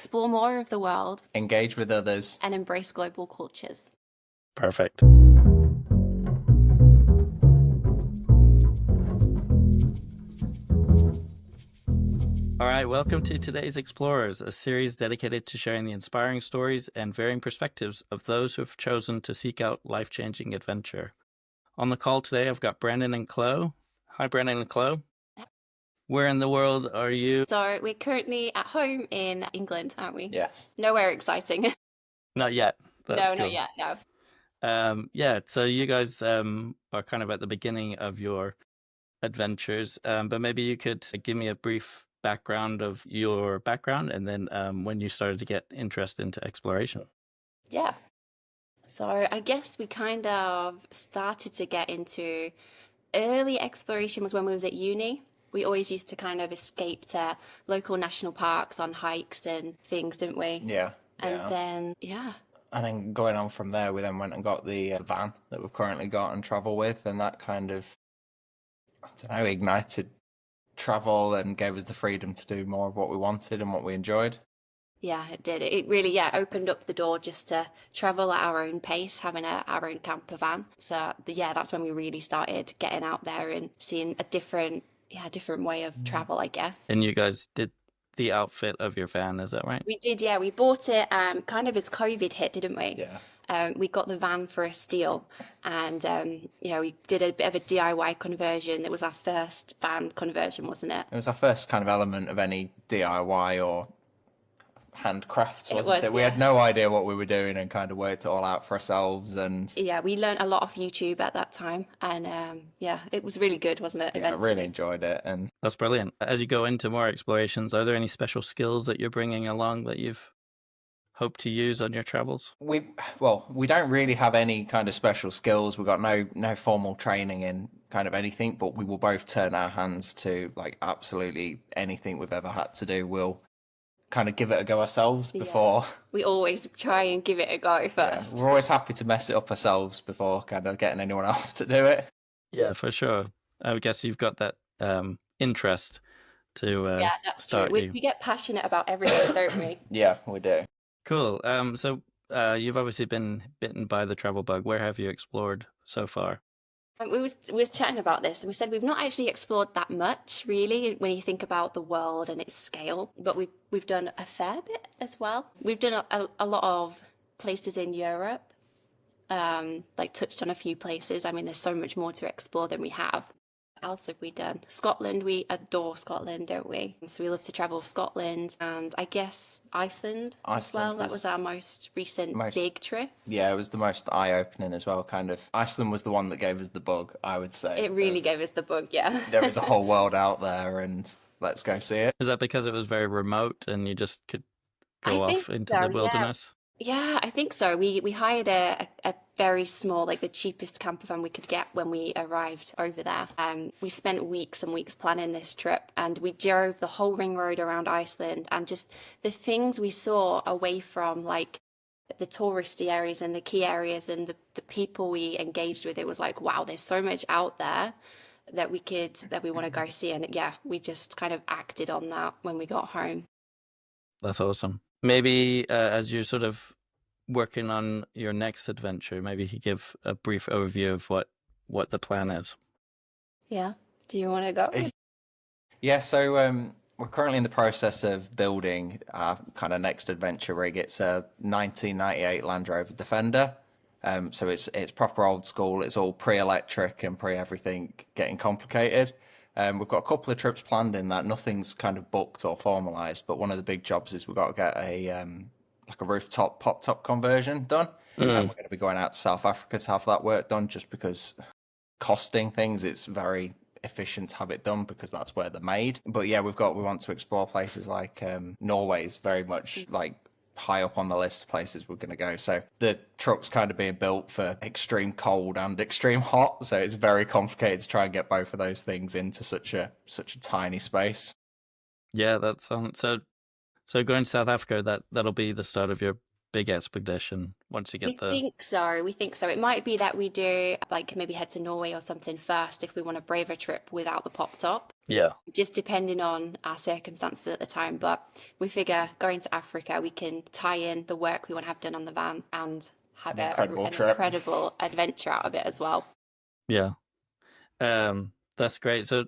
explore more of the world, engage with others, and embrace global cultures. Perfect. All right, welcome to today's Explorers, a series dedicated to sharing the inspiring stories and varying perspectives of those who have chosen to seek out life-changing adventure. On the call today, I've got Brandon and Chloe. Hi, Brandon and Chloe. Where in the world are you? So we're currently at home in England, aren't we? yes. Nowhere exciting. Not yet. That's No, cool. not yet, no. Yeah, so you guys are kind of at the beginning of your adventures, but maybe you could give me a brief background of your background and then when you started to get interest into exploration. Yeah. So I guess we kind of started to get into early exploration was when we was at uni. We always used to kind of escape to local national parks on hikes and things, didn't we? Yeah. And then, And then going on from there, we then went and got the van that we've currently got and travel with, and that kind of, I don't know, ignited travel and gave us the freedom to do more of what we wanted and what we enjoyed. Yeah, it did. It really, opened up the door just to travel at our own pace, having our own camper van. So, that's when we really started getting out there and seeing a different way of travel, I guess. And you guys did the outfit of your van, is that right? We did, yeah. We bought it kind of as COVID hit, didn't we? Yeah. We got the van for a steal, and we did a bit of a DIY conversion. It was our first van conversion, wasn't it? It was our first kind of element of any DIY or handcrafts, wasn't it? We had no idea what we were doing and kind of worked it all out for ourselves. And yeah, we learned a lot off YouTube at that time, and it was really good, wasn't it? Yeah, I really enjoyed it. And that's brilliant. As you go into more explorations, are there any special skills that you're bringing along that you've hoped to use on your travels? We don't really have any kind of special skills. We've got no formal training in kind of anything, but we will both turn our hands to like absolutely anything we've ever had to do. We'll kind of give it a go ourselves before. We always try and give it a go first. We're always happy to mess it up ourselves before kind of getting anyone else to do it. Yeah, for sure. I guess you've got that interest to that's start true. We get passionate about everything, don't we? Yeah, we do. Cool. So you've obviously been bitten by the travel bug. Where have you explored so far? We was chatting about this, and we said we've not actually explored that much, really, when you think about the world and its scale. But we've done a fair bit as well. We've done a lot of places in Europe, like touched on a few places. I mean, there's so much more to explore than we have. What else have we done? Scotland, we adore Scotland, don't we? So we love to travel Scotland, and I guess Iceland as well. That was our most recent big trip. Yeah, it was the most eye-opening as well, kind of. Iceland was the one that gave us the bug, I would say. It really gave us the bug, yeah. There is a whole world out there, and let's go see it. Is that because it was very remote and you just could go off into the wilderness? Yeah, I think so. We hired a very small, like the cheapest camper van we could get when we arrived over there. We spent weeks and weeks planning this trip, and we drove the whole ring road around Iceland, and just the things we saw away from like the touristy areas and the key areas and the people we engaged with, it was like, wow, there's so much out there that we want to go see. And yeah, we just kind of acted on that when we got home. That's awesome. Maybe as you're sort of working on your next adventure, maybe you could give a brief overview of what the plan is. Yeah. Do you want to go? Yeah, so we're currently in the process of building our kind of next adventure rig. It's a 1998 Land Rover Defender. So it's proper old school. It's all pre-electric and pre-everything getting complicated. We've got a couple of trips planned in that. Nothing's kind of booked or formalised, but one of the big jobs is we've got to get a rooftop pop-top conversion done. And we're going to be going out to South Africa to have that work done, just because costing things, it's very efficient to have it done because that's where they're made. But yeah, we want to explore places like Norway's very much like high up on the list of places we're going to go. So the truck's kind of being built for extreme cold and extreme hot, so it's very complicated to try and get both of those things into such a tiny space. Yeah, that sounds so going to South Africa, that'll be the start of your big expedition once you get there. We think so. It might be that we do like maybe head to Norway or something first if we want a braver trip without the pop top. Yeah. just depending on our circumstances at the time. But we figure going to Africa, we can tie in the work we want to have done on the van and have Incredible an trip. incredible adventure out of it as well. Yeah. That's great. So,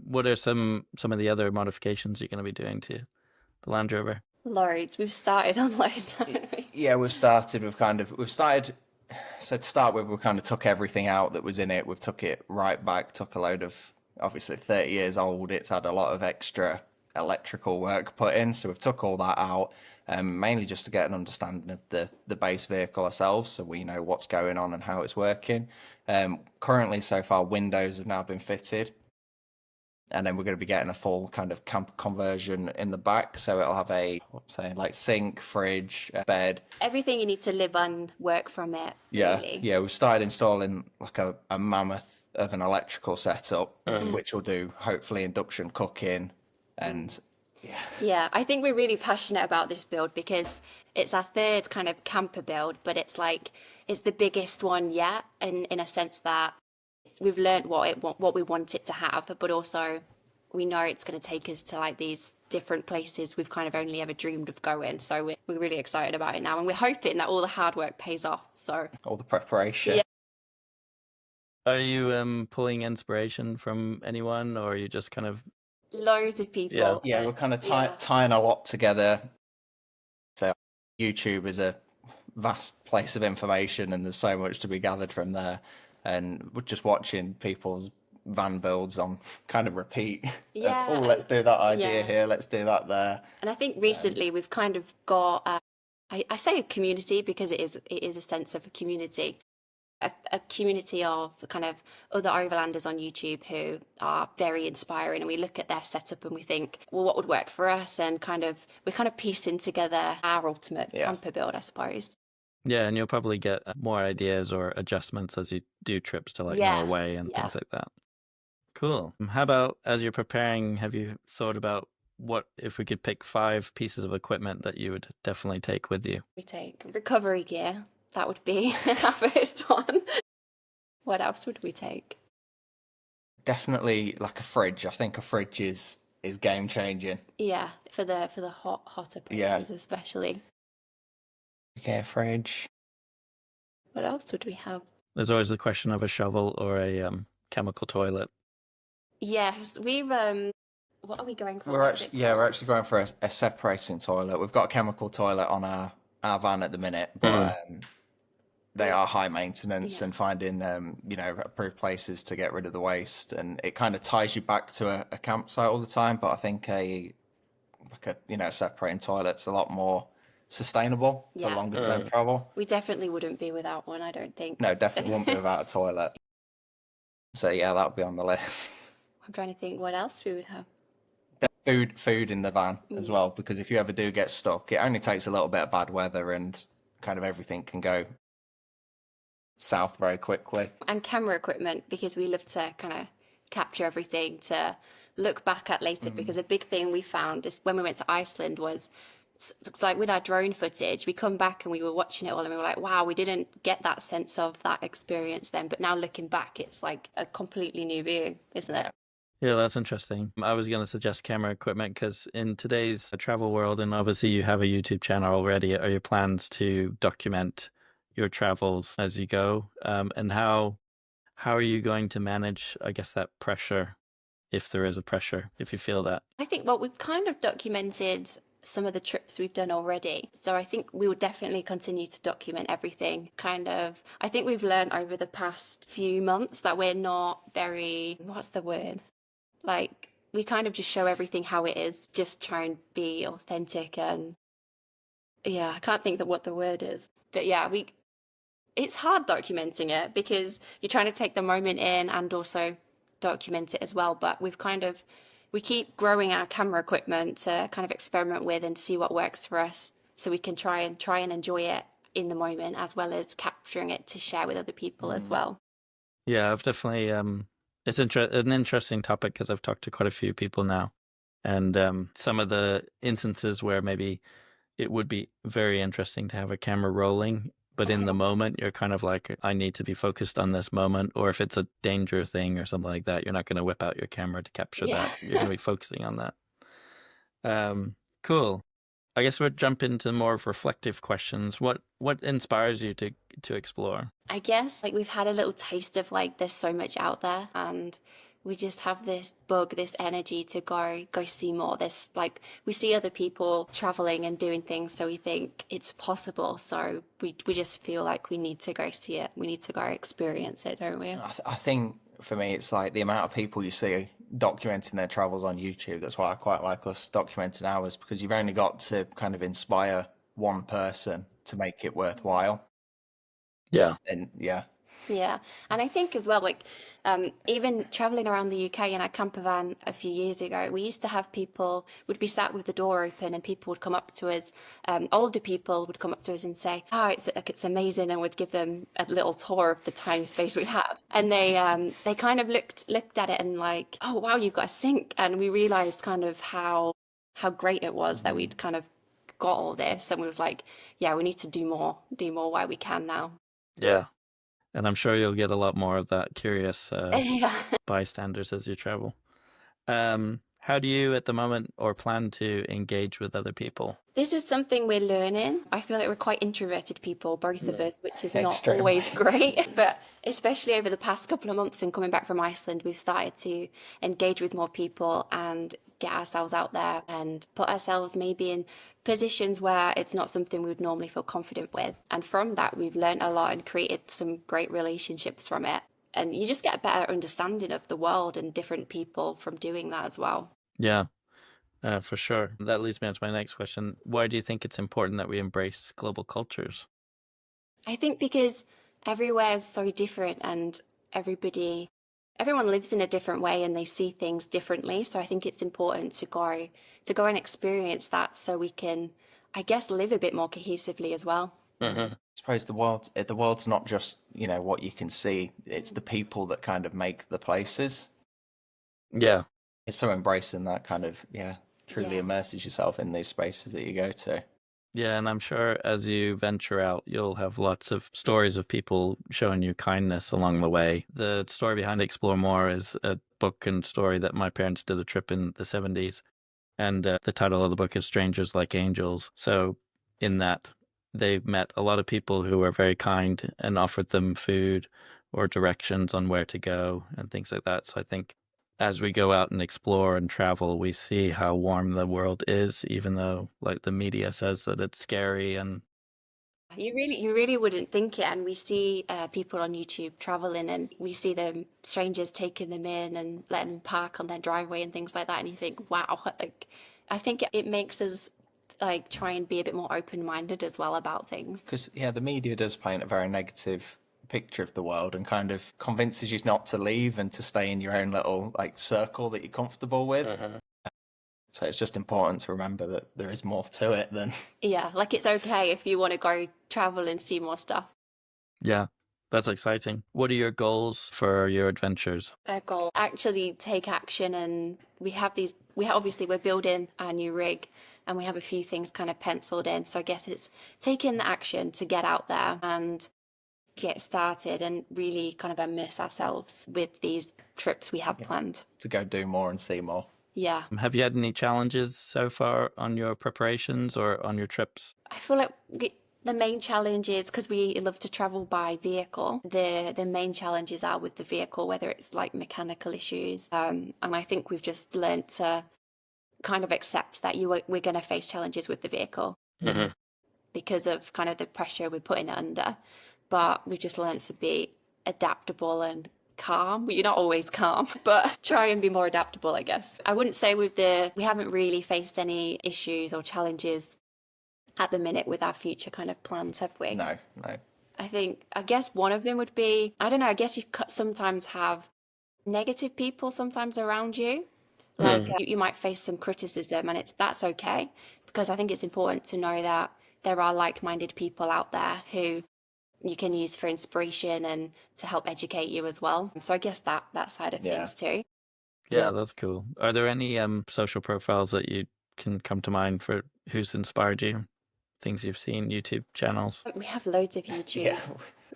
what are some of the other modifications you're going to be doing to the Land Rover? Loads. We've started on loads. haven't we? Yeah, we've started. So to start with, we kind of took everything out that was in it. We've took it right back. Took a load of, obviously 30 years old. It's had a lot of extra electrical work put in. So we've took all that out, mainly just to get an understanding of the base vehicle ourselves, so we know what's going on and how it's working. Currently, so far, windows have now been fitted. And then we're going to be getting a full kind of camp conversion in the back. So it'll have like sink, fridge, a bed. Everything you need to live and work from it. Yeah. Really. Yeah. We've started installing like a mammoth of an electrical setup, which will do hopefully induction cooking. And Yeah, I think we're really passionate about this build because it's our third kind of camper build, but it's the biggest one yet, in a sense that we've learned what we want it to have, but also we know it's going to take us to like these different places we've kind of only ever dreamed of going. So we're really excited about it now, and we're hoping that all the hard work pays off. So all the preparation. Yeah. Are you pulling inspiration from anyone, or are you just kind of loads of people. Yeah, we're kind of Yeah. tying a lot together. So YouTube is a vast place of information, and there's so much to be gathered from there. And we're just watching people's van builds on kind of repeat. Yeah. Oh, let's do that idea Yeah. here. Let's do that there. And I think recently we've kind of got, I say a community because it is a sense of a community. A community of kind of other overlanders on YouTube who are very inspiring, and we look at their setup and we think, well, what would work for us? And we're kind of piecing together our ultimate camper build, I suppose. Yeah, and you'll probably get more ideas or adjustments as you do trips to like Norway and things like that. Cool. How about, as you're preparing, have you thought about what if we could pick 5 pieces of equipment that you would definitely take with you? We take recovery gear. That would be our first one. What else would we take? Definitely like a fridge. I think a fridge is game changing. Yeah, for the hotter places especially. Yeah, fridge. What else would we have? There's always the question of a shovel or a chemical toilet. Yes, we've what are we going for? We're actually going for a separating toilet. We've got a chemical toilet on our van at the minute, but they are high maintenance, and finding approved places to get rid of the waste, and it kind of ties you back to a campsite all the time. But I think a separating toilet's a lot more sustainable for longer term travel. We definitely wouldn't be without one, I don't think. No, definitely wouldn't be without a toilet. So yeah, that would be on the list. I'm trying to think what else we would have. Food in the van as well, because if you ever do get stuck, it only takes a little bit of bad weather and kind of everything can go south very quickly. And camera equipment, because we love to kind of capture everything to look back at later, because a big thing we found is when we went to Iceland was it's like with our drone footage, we come back and we were watching it all and we were like, wow, we didn't get that sense of that experience then. But now looking back, it's like a completely new view, isn't it? Yeah, that's interesting. I was going to suggest camera equipment because in today's travel world, and obviously you have a YouTube channel already, are your plans to document your travels as you go? And how are you going to manage, I guess, that pressure, if there is a pressure, if you feel that? I think, well, we've kind of documented some of the trips we've done already. So I think we will definitely continue to document everything. I think we've learned over the past few months that we're not very, what's the word? Like, we kind of just show everything how it is, just try and be authentic. And I can't think of what the word is. But it's hard documenting it because you're trying to take the moment in and also document it as well. But we keep growing our camera equipment to kind of experiment with and see what works for us, so we can try and enjoy it in the moment as well as capturing it to share with other people as well. Yeah, I've definitely it's an interesting topic because I've talked to quite a few people now, and some of the instances where maybe it would be very interesting to have a camera rolling but in the moment you're kind of like, I need to be focused on this moment. Or if it's a danger thing or something like that, you're not going to whip out your camera to capture Yeah. that. You're going to be focusing on that. Cool. I guess we'll jump into more of reflective questions. What inspires you to explore? I guess like we've had a little taste of like there's so much out there, and we just have this bug, this energy to go see more. There's like we see other people traveling and doing things, so we think it's possible. So we just feel like we need to go see it. We need to go experience it, don't we? I think for me, it's like the amount of people you see documenting their travels on YouTube. That's why I quite like us documenting ours, because you've only got to kind of inspire one person to make it worthwhile. Yeah. And yeah, Yeah, and I think as well, like even traveling around the UK in our camper van a few years ago, we used to have people would be sat with the door open, and people would come up to us. Older people would come up to us and say, "Oh, it's amazing," and would give them a little tour of the time space we had. And they kind of looked at it and like, "Oh wow, you've got a sink," and we realised kind of how great it was that we'd kind of got all this, and we was like, "Yeah, we need to do more where we can now." Yeah. And I'm sure you'll get a lot more of that curious Yeah. bystanders as you travel. How do you at the moment or plan to engage with other people? This is something we're learning. I feel like we're quite introverted people, both of us, which is not Extremely. always great. But especially over the past couple of months and coming back from Iceland, we've started to engage with more people and get ourselves out there and put ourselves maybe in positions where it's not something we would normally feel confident with. And from that, we've learned a lot and created some great relationships from it. And you just get a better understanding of the world and different people from doing that as well. Yeah, for sure. That leads me on to my next question. Why do you think it's important that we embrace global cultures? I think because everywhere is so different and everyone lives in a different way and they see things differently. So I think it's important to go and experience that so we can, I guess, live a bit more cohesively as well. I suppose the world's not just, what you can see. It's the people that kind of make the places. Yeah. It's so embracing that kind of, truly Yeah. immerses yourself in these spaces that you go to. Yeah, and I'm sure as you venture out, you'll have lots of stories of people showing you kindness along the way. The story behind Explore More is a book and story that my parents did a trip in the 70s. And the title of the book is Strangers Like Angels. So in that, they met a lot of people who were very kind and offered them food or directions on where to go and things like that. So I think as we go out and explore and travel, we see how warm the world is, even though like the media says that it's scary. And You really wouldn't think it, and we see people on YouTube traveling, and we see them strangers taking them in and letting them park on their driveway and things like that, and you think, wow, like I think it makes us like try and be a bit more open-minded as well about things. Because, the media does paint a very negative picture of the world and kind of convinces you not to leave and to stay in your own little like circle that you're comfortable with. So it's just important to remember that there is more to it than Yeah, like it's okay if you want to go travel and see more stuff. yeah, that's exciting. What are your goals for your adventures? Our goal actually take action, and obviously we're building our new rig and we have a few things kind of penciled in, so I guess it's taking the action to get out there and get started and really kind of immerse ourselves with these trips we have planned. to go do more and see more. Yeah, Have you had any challenges so far on your preparations or on your trips? I feel like the main challenge is because we love to travel by vehicle. The main challenges are with the vehicle, whether it's like mechanical issues, and I think we've just learned to kind of accept that we're going to face challenges with the vehicle because of kind of the pressure we're putting it under. But we've just learned to be adaptable and calm. You're not always calm, but try and be more adaptable, I guess. I wouldn't say we haven't really faced any issues or challenges at the minute with our future kind of plans, have we? No. I guess one of them would be, I don't know, I guess you sometimes have negative people sometimes around you. Like you might face some criticism, and that's okay, because I think it's important to know that there are like-minded people out there who you can use for inspiration and to help educate you as well. So I guess that side of things too. Yeah, that's cool. Are there any social profiles that you can come to mind for who's inspired you? things you've seen, YouTube channels? We have loads of YouTube. Yeah.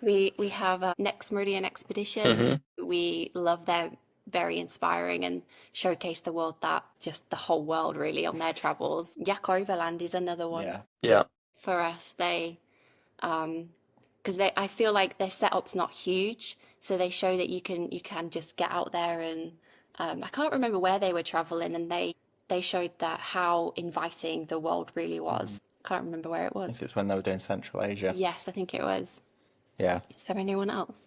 We have a Next Meridian Expedition. We love their very inspiring and showcase the world that just the whole world really on their travels. Yak Overland is another one Yeah. Yeah. for us. They because I feel like their setup's not huge, so they show that you can just get out there and I can't remember where they were traveling, and they showed that how inviting the world really was. Can't remember where it I was. think it was when they were doing Central Asia. Yes, I think it was. Yeah. Is there anyone else?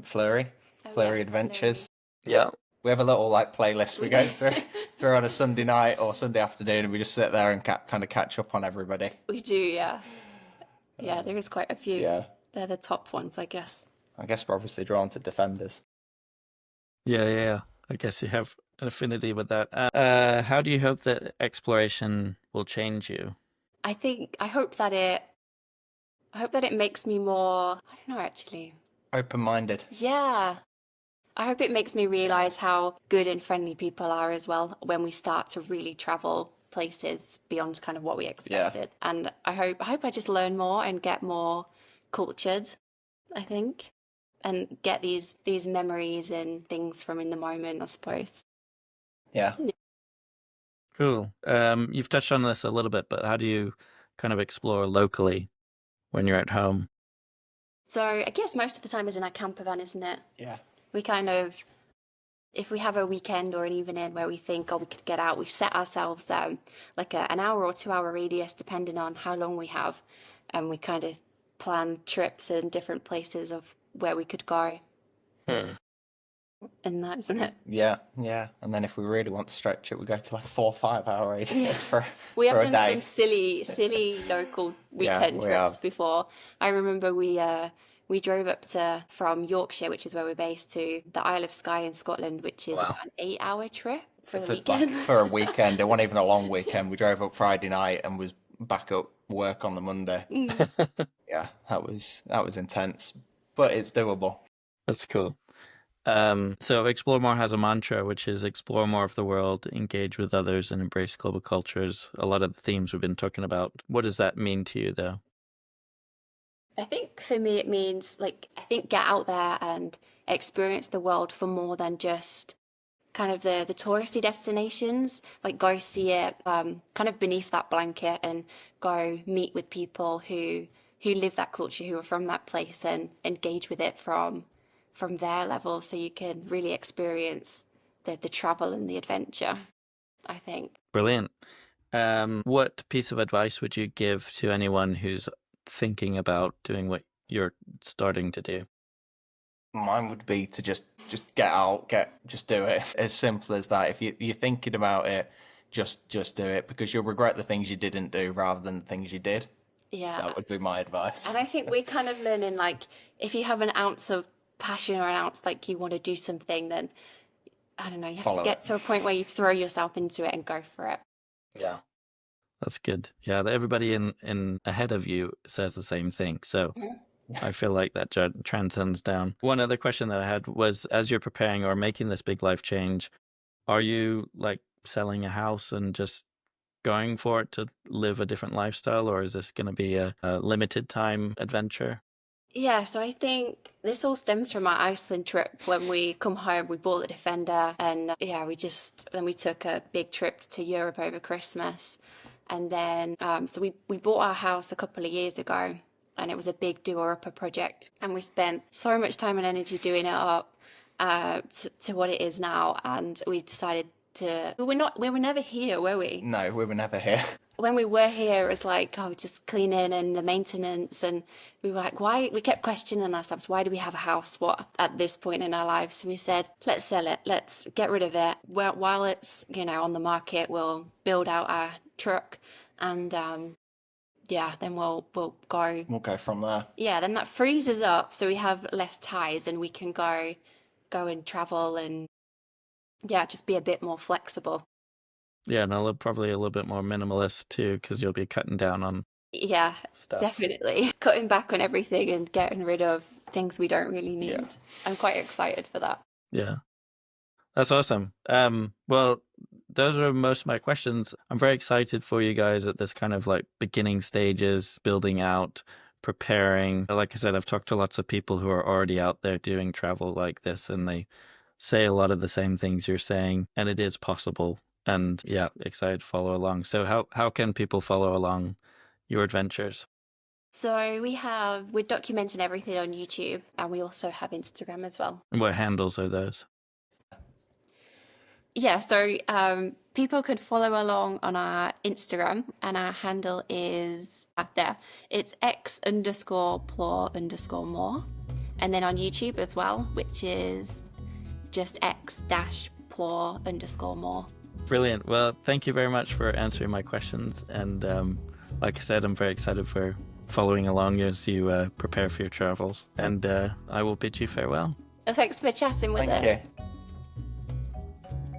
Flurry yeah, Adventures. Yeah. We have a little like playlist we go through on a Sunday night or Sunday afternoon, and we just sit there and kind of catch up on everybody. We do, yeah. Yeah, there is quite a few. Yeah. They're the top ones, I guess. I guess we're obviously drawn to Defenders. Yeah. I guess you have an affinity with that. How do you hope that exploration will change you? I hope that it makes me more, I don't know actually. Open-minded. Yeah. I hope it makes me realize how good and friendly people are as well when we start to really travel places beyond kind of what we expected. And I hope I just learn more and get more cultured, I think, and get these memories and things from in the moment, I suppose. Yeah. Cool. You've touched on this a little bit, but how do you kind of explore locally when you're at home? So I guess most of the time is in our camper van, isn't it? Yeah. We kind of, if we have a weekend or an evening where we think, oh, we could get out, we set ourselves like an hour or 2 hour radius, depending on how long we have. And we kind of plan trips in different places of where we could go. And that, isn't it? Yeah. And then if we really want to stretch it, we go to like a 4 or 5 hour radius for We for have a done day. some silly local weekend we trips have. before. I remember we drove up from Yorkshire, which is where we're based, to the Isle of Skye in Scotland, which is about an 8 hour trip for the weekend. For a weekend. It wasn't even a long weekend. We drove up Friday night and was back up work on the Monday. Yeah, that was intense, but it's doable. That's cool. So Explore More has a mantra, which is explore more of the world, engage with others, and embrace global cultures. A lot of the themes we've been talking about. What does that mean to you, though? I think for me it means get out there and experience the world for more than just kind of the touristy destinations. Like go see it kind of beneath that blanket and go meet with people who live that culture, who are from that place, and engage with it from their level, so you can really experience the travel and the adventure, I think. Brilliant. What piece of advice would you give to anyone who's thinking about doing what you're starting to do? Mine would be to just get out, just do it. As simple as that. If you're thinking about it, just do it, because you'll regret the things you didn't do rather than the things you did. Yeah. That would be my advice. And I think we're kind of learning, like, if you have an ounce of passion or an ounce like you want to do something, then I don't know, you have to get to a point where you throw yourself into it and go for it. Yeah. That's good. Yeah, everybody in ahead of you says the same thing. So I feel like that transcends down. One other question that I had was, as you're preparing or making this big life change, are you like selling a house and just going for it to live a different lifestyle, or is this going to be a limited time adventure? Yeah, so I think this all stems from our Iceland trip. When we come home, we bought the Defender, and we took a big trip to Europe over Christmas. And then, so we bought our house a couple of years ago, and it was a big do-or-upper project. And we spent so much time and energy doing it up to what it is now. And we decided we were never here, were we? No, we were never here. When we were here, it was like, just cleaning and the maintenance. And we were like, we kept questioning ourselves, why do we have a house? What at this point in our lives? So we said, let's sell it. Let's get rid of it. While it's, on the market, we'll build out our truck, and then we'll go. We'll go from there. Yeah, then that frees us up, so we have less ties, and we can go and travel, and just be a bit more flexible. Yeah, and probably a little bit more minimalist too, because you'll be cutting down on stuff. Definitely cutting back on everything and getting rid of things we don't really need. I'm quite excited for that. Yeah, that's awesome. Well, those are most of my questions. I'm very excited for you guys at this kind of like beginning stages, building out, preparing. Like I said, I've talked to lots of people who are already out there doing travel like this, and they say a lot of the same things you're saying, and it is possible. And yeah, excited to follow along. So how can people follow along your adventures? So we're documenting everything on YouTube, and we also have Instagram as well. And what handles are those? Yeah, so people could follow along on our Instagram, and our handle is up there. It's x_plore_more. And then on YouTube as well, which is just x-plore_more. Brilliant. Well, thank you very much for answering my questions. And like I said, I'm very excited for following along as you prepare for your travels. And I will bid you farewell. Well, thanks for chatting with Thank us. you.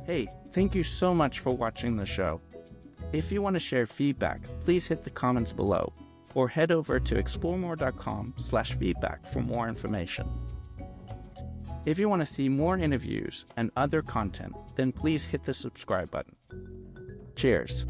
Hey, thank you so much for watching the show. If you want to share feedback, please hit the comments below or head over to exploremore.com/feedback for more information. If you want to see more interviews and other content, then please hit the subscribe button. Cheers.